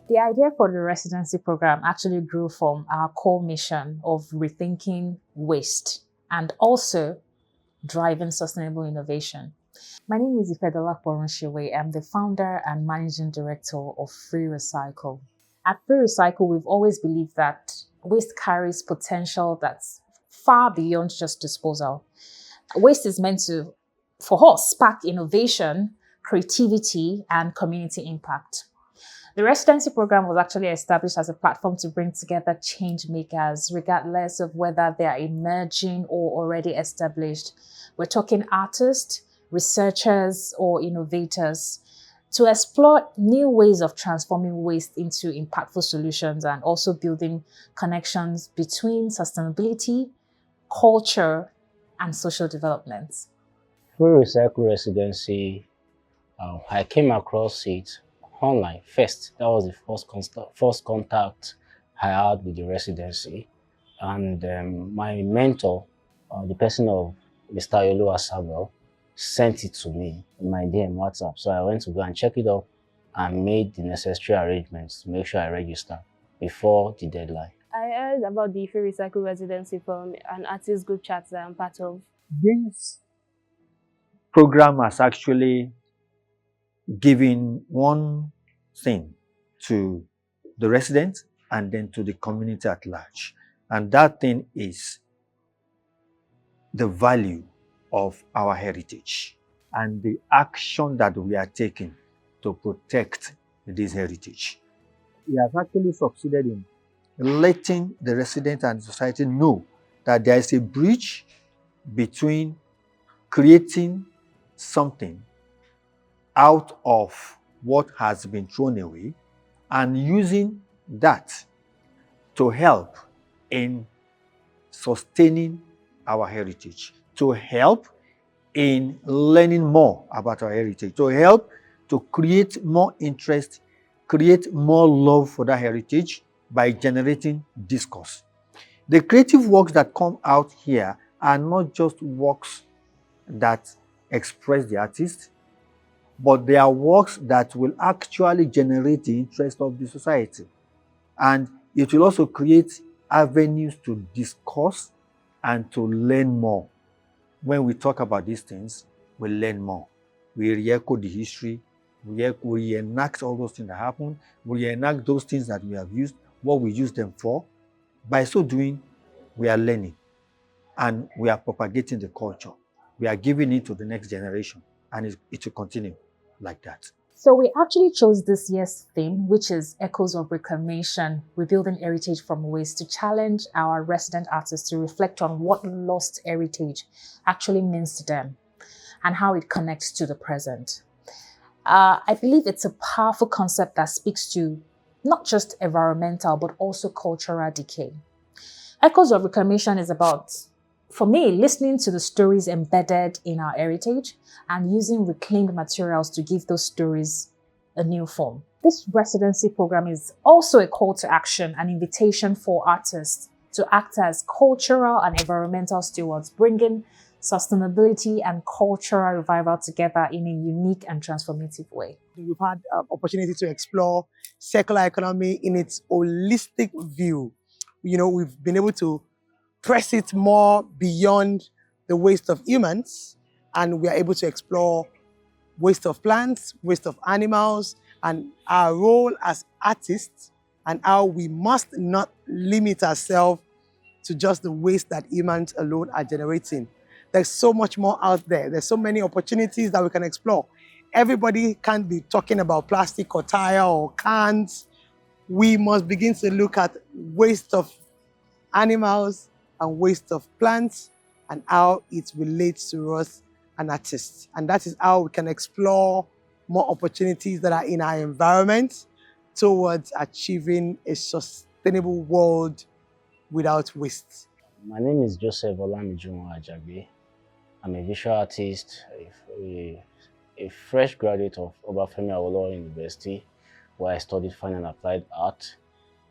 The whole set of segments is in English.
The idea for the residency program actually grew from our core mission of rethinking waste and also driving sustainable innovation. My name is Ifedolapo Runsewe. I'm the founder and managing director of FREEE RECYCLE. At FREEE RECYCLE, we've always believed that waste carries potential that's far beyond just disposal. Waste is meant to, for us, spark innovation, creativity, and community impact. The residency program was actually established as a platform to bring together change makers, regardless of whether they are emerging or already established. We're talking artists, researchers, or innovators to explore new ways of transforming waste into impactful solutions and also building connections between sustainability, culture, and social development. FREEE RECYCLE Residency, I came across it online first. That was the first contact I had with the residency. And my mentor, the person of Mr. Yolua Samuel, sent it to me in my DM WhatsApp. So I went to go and check it out and made the necessary arrangements to make sure I register before the deadline. I heard about the FREEE RECYCLE Residency from an artist group chat that I'm part of. This program has actually given one thing to the residents and then to the community at large. And that thing is the value of our heritage and the action that we are taking to protect this heritage. We have actually succeeded in letting the residents and society know that there is a bridge between creating something out of what has been thrown away and using that to help in sustaining our heritage, to help in learning more about our heritage, to help to create more interest, create more love for that heritage by generating discourse. The creative works that come out here are not just works that express the artist, but they are works that will actually generate the interest of the society. And it will also create avenues to discuss and to learn more. When we talk about these things, we learn more. We re-echo the history, we reenact all those things that happened, we reenact those things that we have used, what we use them for. By so doing, we are learning and we are propagating the culture. We are giving it to the next generation, and it will continue like that. So we actually chose this year's theme, which is Echoes of Reclamation, Rebuilding Heritage from Waste, to challenge our resident artists to reflect on what lost heritage actually means to them and how it connects to the present. I believe it's a powerful concept that speaks to not just environmental, but also cultural decay. Echoes of Reclamation is about, for me, listening to the stories embedded in our heritage and using reclaimed materials to give those stories a new form. This residency program is also a call to action, an invitation for artists to act as cultural and environmental stewards, bringing sustainability and cultural revival together in a unique and transformative way. We've had opportunity to explore circular economy in its holistic view. We've been able to press it more beyond the waste of humans, and we are able to explore waste of plants, waste of animals, and our role as artists, and how we must not limit ourselves to just the waste that humans alone are generating. There's so much more out there. There's so many opportunities that we can explore. Everybody can't be talking about plastic or tire or cans. We must begin to look at waste of animals and waste of plants and how it relates to us and artists. And that is how we can explore more opportunities that are in our environment towards achieving a sustainable world without waste. My name is Joseph Olamijun Ajabi. I'm a visual artist, a fresh graduate of Obafemi Awolowo University, where I studied fine and applied art.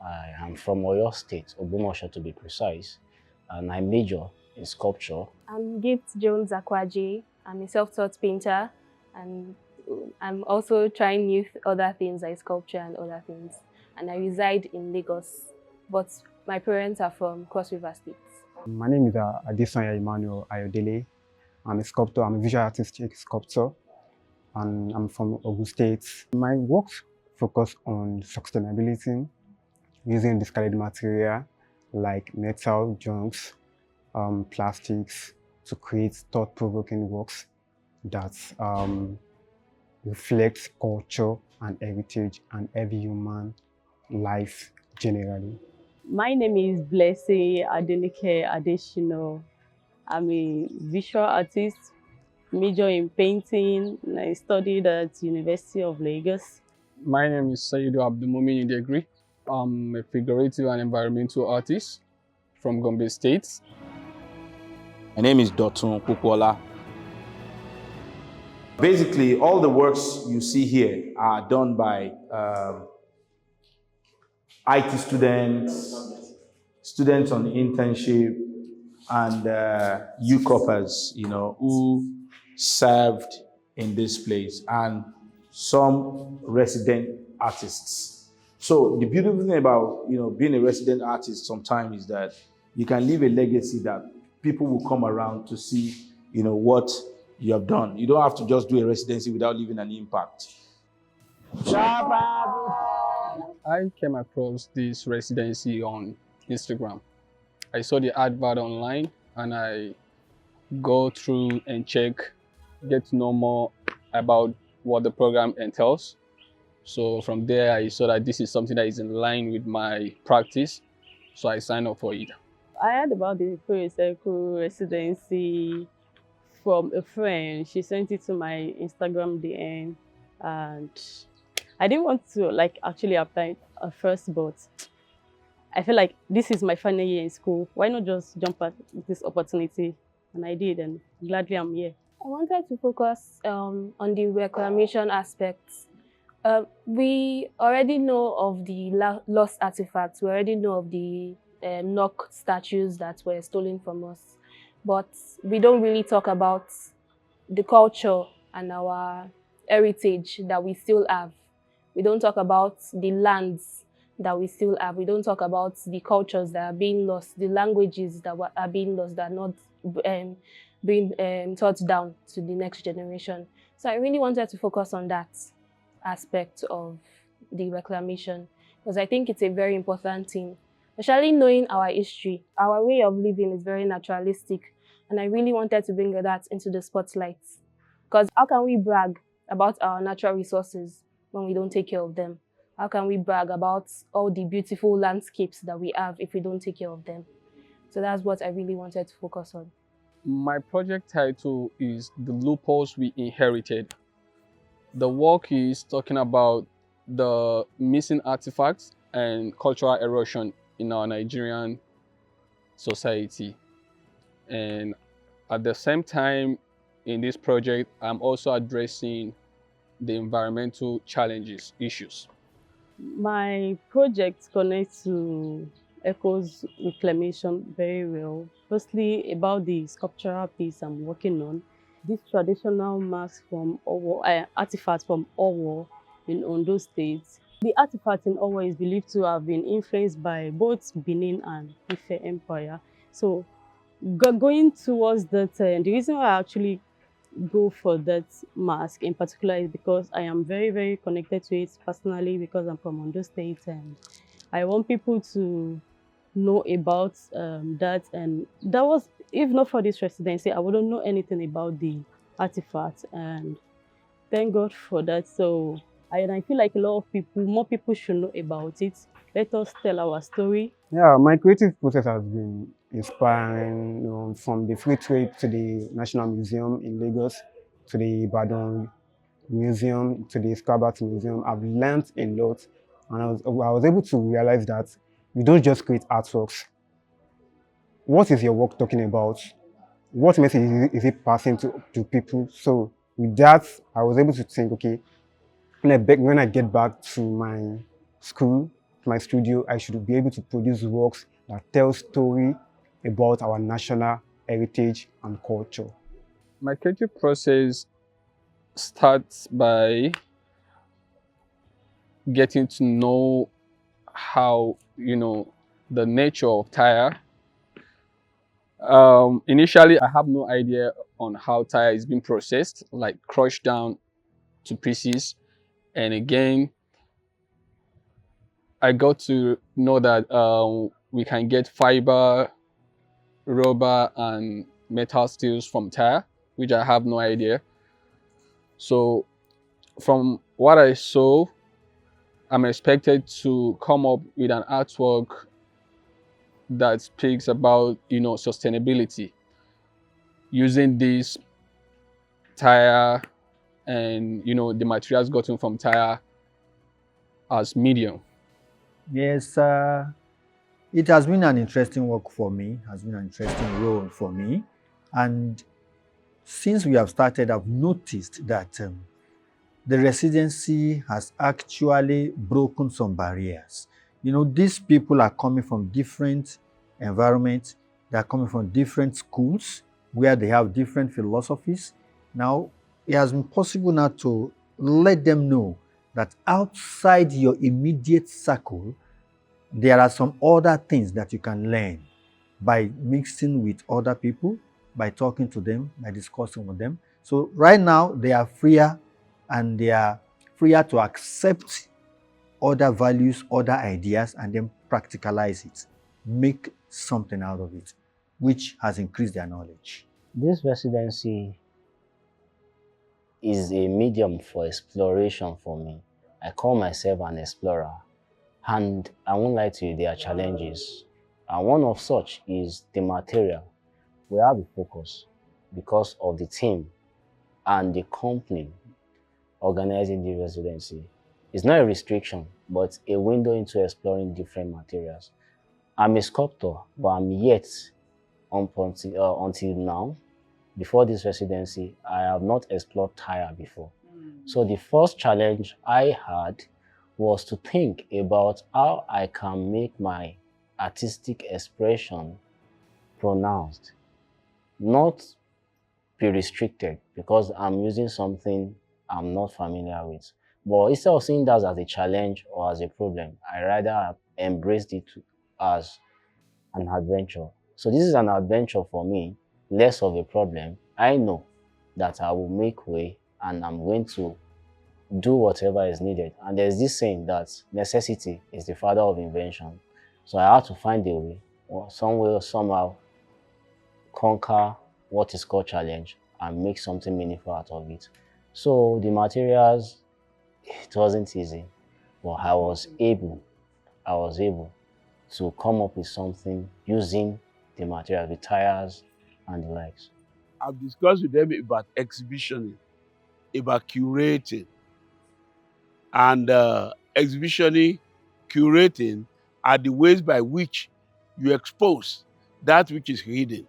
I am from Oyo State, Ogbomoso to be precise, and I major in sculpture. I'm Gift Jones Akwaji. I'm a self-taught painter, and I'm also trying other things like sculpture and other things. and I reside in Lagos, but my parents are from Cross River State. My name is Adesanya Emmanuel Ayodele. I'm a sculptor, I'm a visual artistic sculptor, and I'm from Ogun State. My works focus on sustainability, using discarded material like metal, junks, plastics to create thought-provoking works that reflect culture and heritage and every human life generally. My name is Blessing Adenike Adeshino. I'm a visual artist, major in painting, and I studied at University of Lagos. My name is Sayidu Abdulmumin Idegri. I'm a figurative and environmental artist from Gombe State. My name is Dotun Pukwala. Basically, all the works you see here are done by IT students, students on internship, and UCOPers, who served in this place, and some resident artists. So the beautiful thing about being a resident artist sometimes is that you can leave a legacy that people will come around to see what you have done. You don't have to just do a residency without leaving an impact. I came across this residency on Instagram. I saw the advert online and I go through and check, get to know more about what the program entails. So from there, I saw that this is something that is in line with my practice. So I signed up for it. I heard about the FREEE RECYCLE Residency from a friend. She sent it to my Instagram DM, and I didn't want to actually apply at first, but I feel like this is my final year in school. Why not just jump at this opportunity? And I did, and gladly I'm here. I wanted to focus on the reclamation aspects. We already know of the lost artifacts. We already know of the knock statues that were stolen from us. But we don't really talk about the culture and our heritage that we still have. We don't talk about the lands that we still have. We don't talk about the cultures that are being lost, the languages that are being lost, that are not being taught down to the next generation. So I really wanted to focus on that aspect of the reclamation, because I think it's a very important thing, especially knowing our history. Our way of living is very naturalistic, and I really wanted to bring that into the spotlight, because how can we brag about our natural resources when we don't take care of them? How can we brag about all the beautiful landscapes that we have if we don't take care of them? So that's what I really wanted to focus on. My project title is The Loopholes We Inherited. The work is talking about the missing artifacts and cultural erosion in our Nigerian society. And at the same time, in this project, I'm also addressing the environmental challenges, issues. My project connects to echoes reclamation very well. Firstly, about the sculptural piece I'm working on. This traditional mask from Owo, artifacts from Owo in Ondo State. The artifact in Owo is believed to have been influenced by both Benin and Ife Empire. So going towards that, the reason why I actually go for that mask in particular is because I am very, very connected to it personally, because I'm from Ondo State, and I want people to know about that. And that was, if not for this residency, I wouldn't know anything about the artifact, and thank God for that. So I feel like a lot of people, more people should know about it. Let us tell our story. Yeah, my creative process has been inspiring, from the Free Trade to the National Museum in Lagos, to the Ibadan Museum, to the Scrabbat Museum. I've learned a lot, and I was able to realize that you don't just create artworks. What is your work talking about? What message is it passing to people? So with that, I was able to think, okay, when I get back to my school, to my studio, I should be able to produce works that tell story about our national heritage and culture. My creative process starts by getting to know how, the nature of tire. Initially, I have no idea on how tire is being processed, like crushed down to pieces. And again, I got to know that we can get fiber, rubber, and metal steels from tire, which I have no idea. So from what I saw, I'm expected to come up with an artwork that speaks about, sustainability, using this tire and, the materials gotten from tire as medium. Yes, it has been an interesting work for me, has been an interesting role for me. And since we have started, I've noticed that the residency has actually broken some barriers. These people are coming from different environments, they are coming from different schools where they have different philosophies. Now, it has been possible now to let them know that outside your immediate circle, there are some other things that you can learn by mixing with other people, by talking to them, by discussing with them. So right now, they are freer and they are freer to accept other values, other ideas, and then practicalize it, make something out of it, which has increased their knowledge. This residency is a medium for exploration for me. I call myself an explorer, and I won't lie to you, there are challenges. And one of such is the material. We have a focus because of the team and the company organizing the residency. It's not a restriction, but a window into exploring different materials. I'm a sculptor, but I'm yet, until now, before this residency, I have not explored tire before. So the first challenge I had was to think about how I can make my artistic expression pronounced, not be restricted because I'm using something I'm not familiar with. But instead of seeing that as a challenge or as a problem, I rather embraced it as an adventure. So this is an adventure for me, less of a problem. I know that I will make way and I'm going to do whatever is needed. And there's this saying that necessity is the father of invention. So I had to find a way, or some way or somehow conquer what is called challenge and make something meaningful out of it. So the materials, it wasn't easy, but I was able to come up with something using the material, the tires and the likes. I've discussed with them about exhibitioning, about curating. And exhibitioning, curating are the ways by which you expose that which is hidden.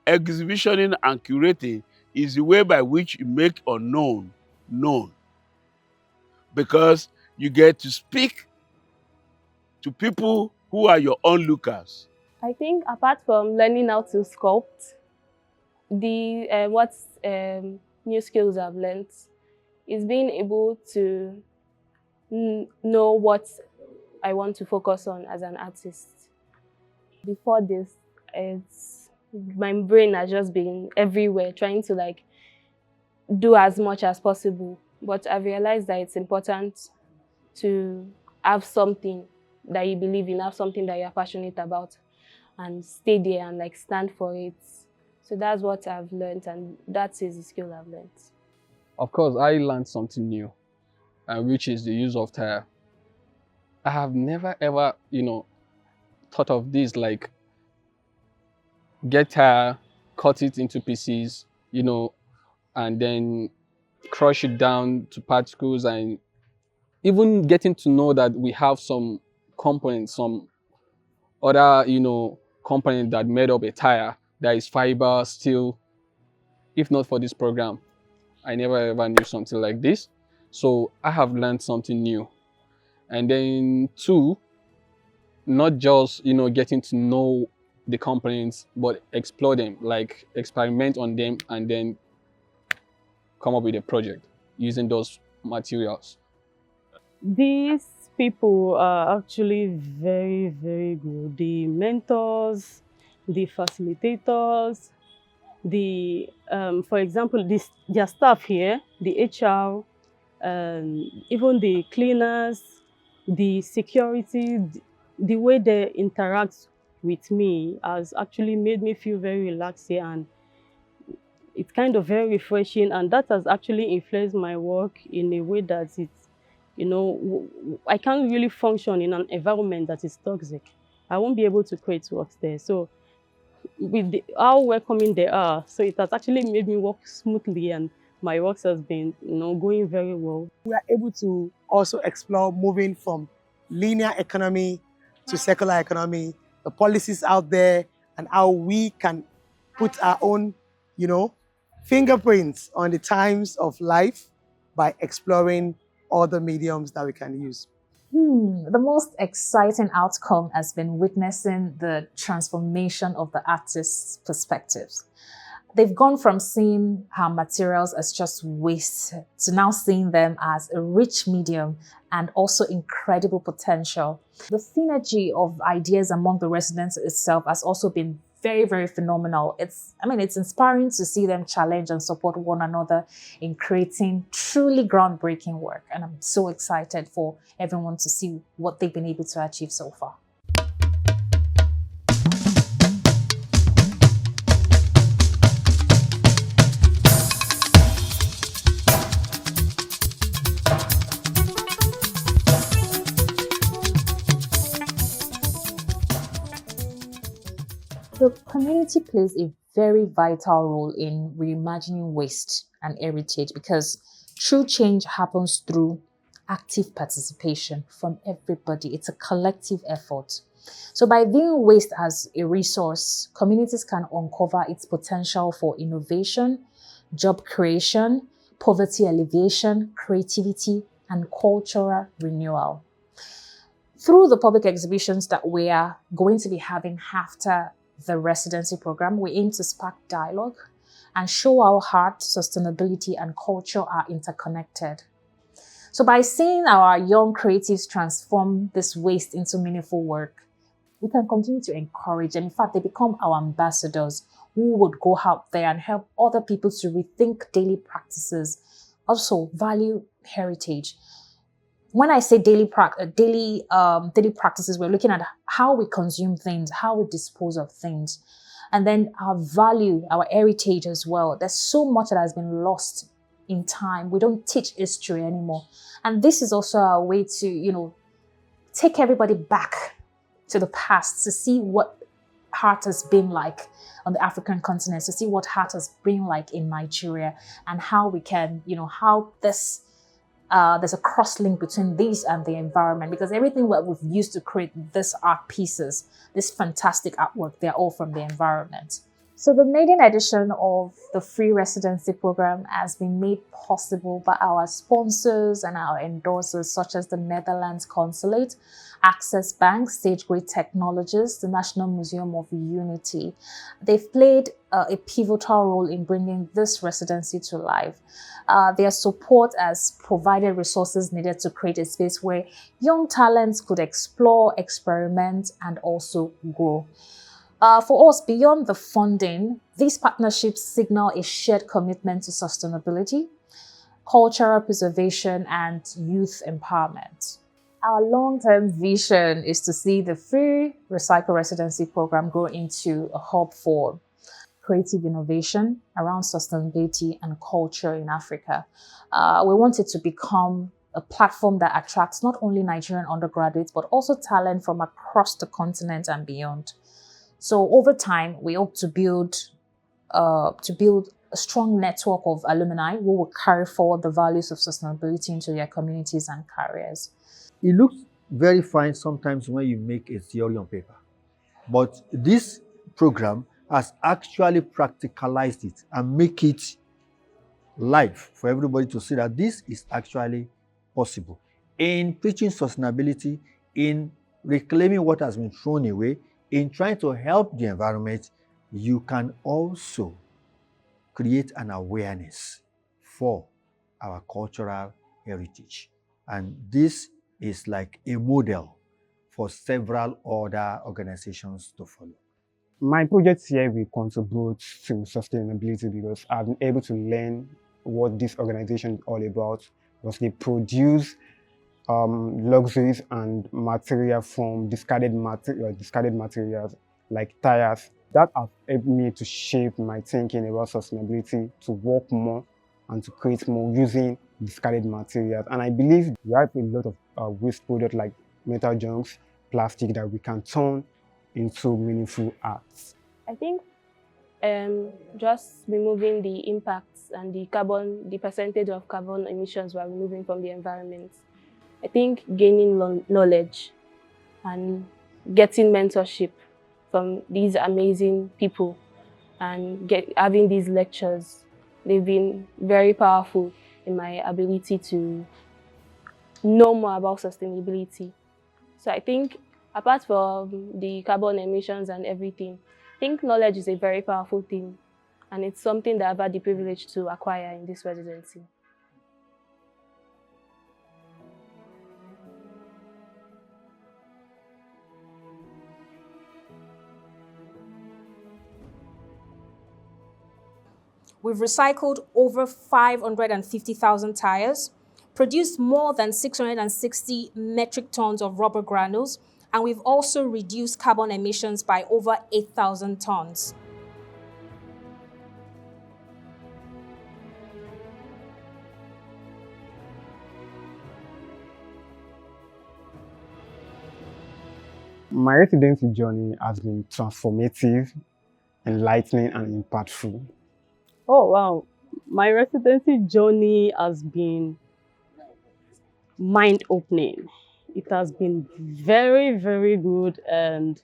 Exhibitioning and curating is the way by which you make unknown known, because you get to speak to people who are your onlookers. I think apart from learning how to sculpt, the new skills I've learned is being able to know what I want to focus on as an artist. Before this, my brain has just been everywhere trying to do as much as possible. But I realized that it's important to have something that you believe in, have something that you're passionate about, and stay there and stand for it. So that's what I've learned, and that is the skill I've learned. Of course, I learned something new, which is the use of tire. I have never ever, thought of this, get tire, cut it into pieces, and then crush it down to particles, and even getting to know that we have some components, some other, component that made up a tire that is fiber, steel. If not for this program, I never ever knew something like this. So I have learned something new. And then two, not just, getting to know the components, but explore them, experiment on them and then come up with a project using those materials. This people are actually very, very good. The mentors, the facilitators, for example, their staff here, the HR, even the cleaners, the security, the way they interact with me has actually made me feel very relaxed here, and it's kind of very refreshing, and that has actually influenced my work in a way that it's, I can't really function in an environment that is toxic. I won't be able to create works there. So with how welcoming they are, so it has actually made me work smoothly, and my works has been, going very well. We are able to also explore moving from linear economy to circular economy, the policies out there, and how we can put our own, fingerprints on the times of life by exploring other mediums that we can use. The most exciting outcome has been witnessing the transformation of the artist's perspectives. They've gone from seeing our materials as just waste to now seeing them as a rich medium and also incredible potential. The synergy of ideas among the residents itself has also been very, very phenomenal. It's inspiring to see them challenge and support one another in creating truly groundbreaking work. And I'm so excited for everyone to see what they've been able to achieve so far. The community plays a very vital role in reimagining waste and heritage because true change happens through active participation from everybody. It's a collective effort. So by viewing waste as a resource, communities can uncover its potential for innovation, job creation, poverty alleviation, creativity, and cultural renewal. Through the public exhibitions that we are going to be having after the residency program, we aim to spark dialogue and show how art, sustainability, and culture are interconnected. So by seeing our young creatives transform this waste into meaningful work, we can continue to encourage, and in fact, they become our ambassadors who would go out there and help other people to rethink daily practices, also value heritage. When I say daily practices, we're looking at how we consume things, how we dispose of things, and then our value, our heritage as well. There's so much that has been lost in time. We don't teach history anymore. And this is also a way to, take everybody back to the past to see what art has been like on the African continent, to see what art has been like in Nigeria, and how we can, how this there's a cross-link between these and the environment, because everything that we've used to create these art pieces, this fantastic artwork, they're all from the environment. So the maiden edition of the FREEE Residency program has been made possible by our sponsors and our endorsers, such as the Netherlands Consulate, Access Bank, Stage Grade Technologies, the National Museum of Unity. They've played a pivotal role in bringing this residency to life. Their support has provided resources needed to create a space where young talents could explore, experiment, and also grow. For us, beyond the funding, these partnerships signal a shared commitment to sustainability, cultural preservation, and youth empowerment. Our long-term vision is to see the FREEE RECYCLE Residency program grow into a hub for creative innovation around sustainability and culture in Africa. We want it to become a platform that attracts not only Nigerian undergraduates, but also talent from across the continent and beyond. So over time, we hope to build a strong network of alumni who will carry forward the values of sustainability into their communities and careers. It looks very fine sometimes when you make a theory on paper, but this program has actually practicalized it and make it live for everybody to see that this is actually possible. In preaching sustainability, in reclaiming what has been thrown away, in trying to help the environment, you can also create an awareness for our cultural heritage. And this is like a model for several other organizations to follow. My project here will contribute to sustainability because I've been able to learn what this organization is all about, because they produce luxuries and material from discarded materials like tires. That has helped me to shape my thinking about sustainability, to work more and to create more using discarded materials. And I believe we have a lot of waste products like metal junks, plastic that we can turn into meaningful arts. I think just removing the impacts and the percentage of carbon emissions we're removing from the environment. I think gaining knowledge and getting mentorship from these amazing people and having these lectures, they've been very powerful in my ability to know more about sustainability. So I think apart from the carbon emissions and everything, I think knowledge is a very powerful thing, and it's something that I've had the privilege to acquire in this residency. We've recycled over 550,000 tires, produced more than 660 metric tons of rubber granules, and we've also reduced carbon emissions by over 8,000 tons. My residency journey has been transformative, enlightening, and impactful. Oh, wow. My residency journey has been mind-opening. It has been very, very good, and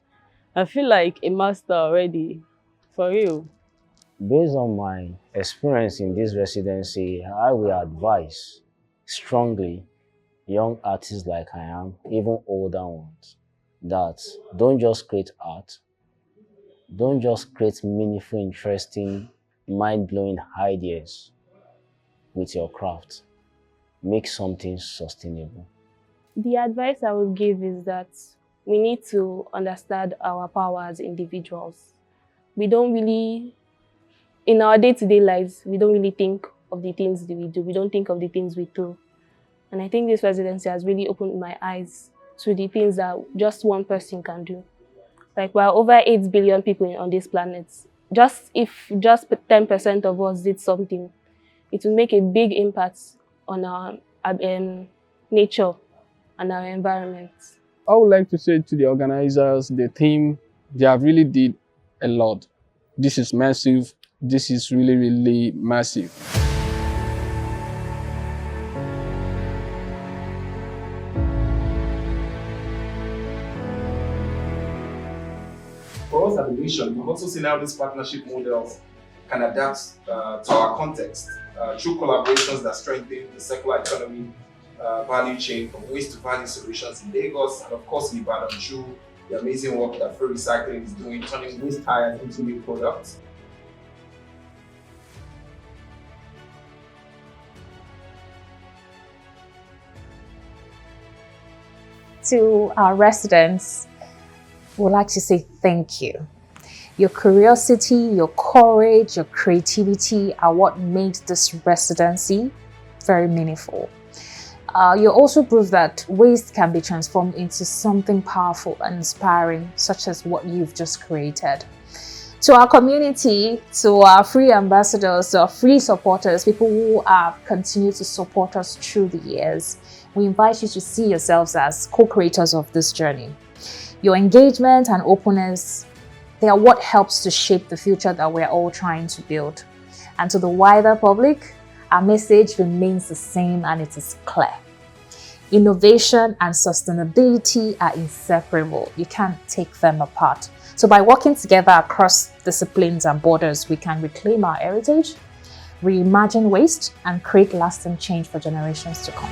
I feel like a master already, for real. Based on my experience in this residency, I will advise strongly young artists like I am, even older ones, that don't just create art, don't just create meaningful, interesting, mind-blowing ideas with your craft. Make something sustainable. The advice I would give is that we need to understand our power as individuals. We don't really, in our day-to-day lives, we don't really think of the things that we do. We don't think of the things we do. And I think this residency has really opened my eyes to the things that just one person can do. Like, we're over 8 billion people on this planet. If just 10% of us did something, it will make a big impact on our nature and our environment. I would like to say to the organizers, the team, they have really did a lot. This is massive. This is really, really massive. For us at the mission, we've also seen how these partnership models can adapt to our context through collaborations that strengthen the circular economy value chain from waste to value solutions in Lagos and of course in Ibadan through the amazing work that FREEE Recycling is doing, turning waste tires into new products. To our residents, we'd like to say thank you. Your curiosity, your courage, your creativity are what made this residency very meaningful. You also prove that waste can be transformed into something powerful and inspiring, such as what you've just created. To our community, to our FREEE ambassadors, to our FREEE supporters, people who have continued to support us through the years, we invite you to see yourselves as co-creators of this journey. Your engagement and openness, they are what helps to shape the future that we're all trying to build. And to the wider public, our message remains the same and it is clear. Innovation and sustainability are inseparable. You can't take them apart. So by working together across disciplines and borders, we can reclaim our heritage, reimagine waste, and create lasting change for generations to come.